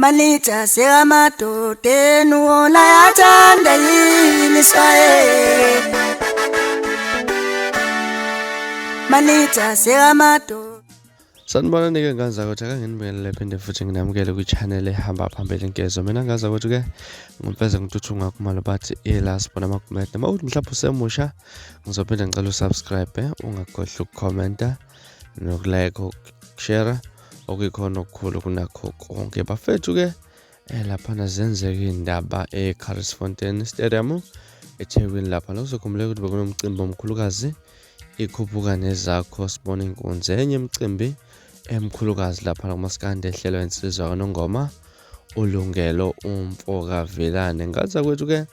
Malita sekamadoda enuwola yathanda yini saye Malita sekamadoda. Sanibona nike ngaza ukuthi ake nginibekele phinde futhi nginamukele kwi-channel ehamba phambili inkezo. Mina ngaza ukuthi ke ngimfeze ngithuthunga kumalo bathi ilast bona amakomenti. Uma uthi mhlawumbe usemusha ngizophinda ngicela usubscribe, ungakhohlwa ukukhomenta nokulike, ukushare okuyikhona okukhulu kunakho konke. Bafethu ke laphana zenzeka indaba eCarlsfontein Stadium eThekwini lapha. Lokuzokhumbula ukuthi bekunomcimbi omkhulukazi ikhuphuka nezakho sibona inkunzi enye imicimbi emkhulukazi lapha kumaskande ehlelwa insizwa kaNongoma uLungelo umfoka Vilane. Ngaza kwethu ke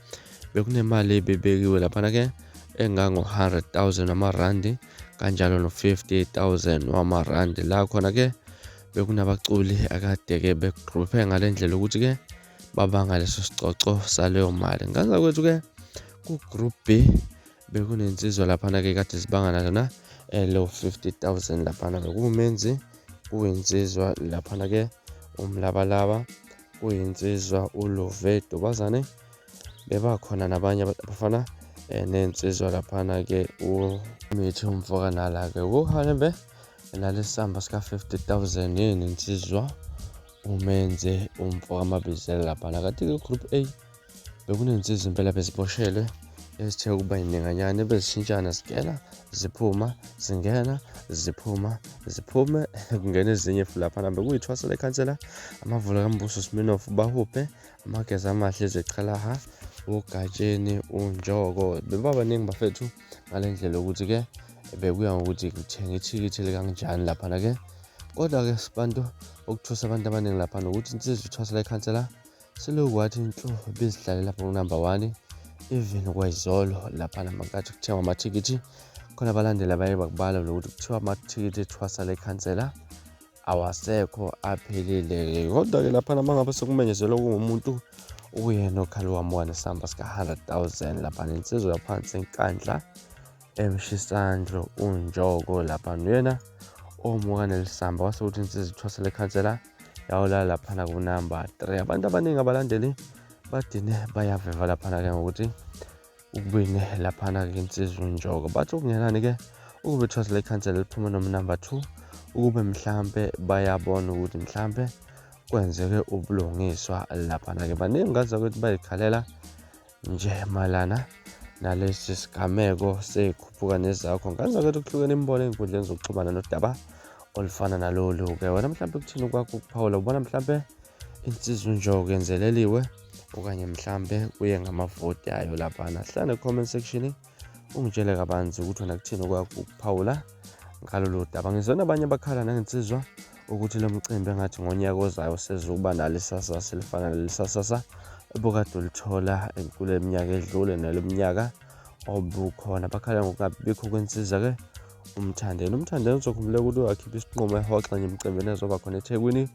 bekunemali ebebekiwe laphana ke engango 100,000 wamarandi kanjalo no 50,000 wamarandi. La khona ke bekunabaculi akade ke begroupe ngalendlela ukuthi ke babanga leso sicoco saleyo mali. Ngaza kwethu ke ku group B bekunensizwa laphana ke kade sibanga lana lo 50,000 laphana bekumenzi kuyinsizwa laphana ke umlabalaba kuyinsizwa uLovedo bazane bebakhona nabanye abafana nensizwa laphana ke uMithi umfoka nala ke uhalembe nalesamba sika 50,000 yini insizwa umenze umfoka amabizela laphana. Kanti ke group A bekunensizwa impela beziboshelwe esithe ukuba ininganyane bezishintshana zigela ziphuma zingena ziphuma ziphume kungena ezinye futhi lapha bekuyithwasa lekhansela amavula kaMbuso Smirnoff bahuphe amageza amahle ezeChalaha uGatsheni uNjoko bebabaningi bafethu ngalendlela ukuthi ke bekuya ngokuthi kuthenga ithikithi likanjani lapha ke. Kodwa ke sibantu ukuthusa abantu abaningi lapha ukuthi insizwa ithwasa lekhansela selokwathi inhlo bezihlale lapha ku-number 1 even kwayizolo lapha namankathi kuthengwa amathikithi khona abalandeli abaye bakubala nokuthi kuthiwa amathikithi ethwasa lekhansela awasekho aphelile. Kodwa ke lapha mangabe sekumenyezelwa kungumuntu uyena okhali wamuka nesamba sika 100,000 lapha insizwa yaphansi enkandla emshisandlo uNjoko lapha uyena omuka nelisamba wase ukuthi insizwa ithwasa lekhansela yawula lapha ku-number 3. Abantu abaningi abalandeli badine bayaveva laphana ke ngokuthi ukubine laphana ke insizwa uNjoko bathi okungenani ke ukube ithwasa lekhansela liphuma number 2 ukube mhlambe bayabona ukuthi mhlambe kwenzeke ubulungiswa laphana ke. Baningi ngaza ukuthi bayikhalela nje malana nalesi sigameko sekhuphuka nezakho. Ngaza ukuthi kuhlukene imbono ezinkundleni zokuxhumana nodaba olufana nalolu ke. Wena mhlambe kuthini kwakho ukuphawula ubona mhlambe insizwa uNjoko yenzeleliwe okanye mhlambe kuye ngamavoti ayo lapha. Hlala comment section ungitshele kabanzi ukuthi wena kuthini kwakho ukuphawula ngalolu daba. Ngizona abanye bakhala nangensizwa ukuthi lo mcimbi engathi ngonyaka ozayo sezuba nalisasa selifana nalisasa ebukade ulithola enkulu eminyaka edlule naleminyaka obukhona. Bakhala ngokungabikho kwensiza ke umthandeni uzokhumbula ukuthi wakhipha isinqumo ehoxa nje emcimbini ezoba khona eThekwini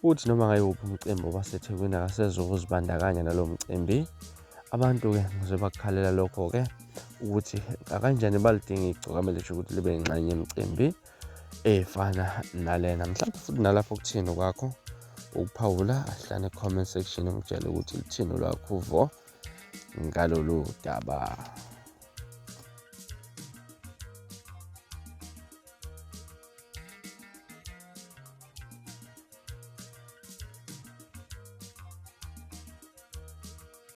uthi noma ngayiphi umcimbi obaseThekwini akasezokuzibandakanya nalo mcimbi. Abantu ke ngizobakhalela lokho ke ukuthi akanjani balidinga igcokamelo ukuthi libe ingxenye yemicimbi efana nalena. Mhlawumbe futhi nalapho kuthini kwakho ukuphawula ahlane comment section ungitshele ukuthi lithini lwakho uvo ngalolu daba.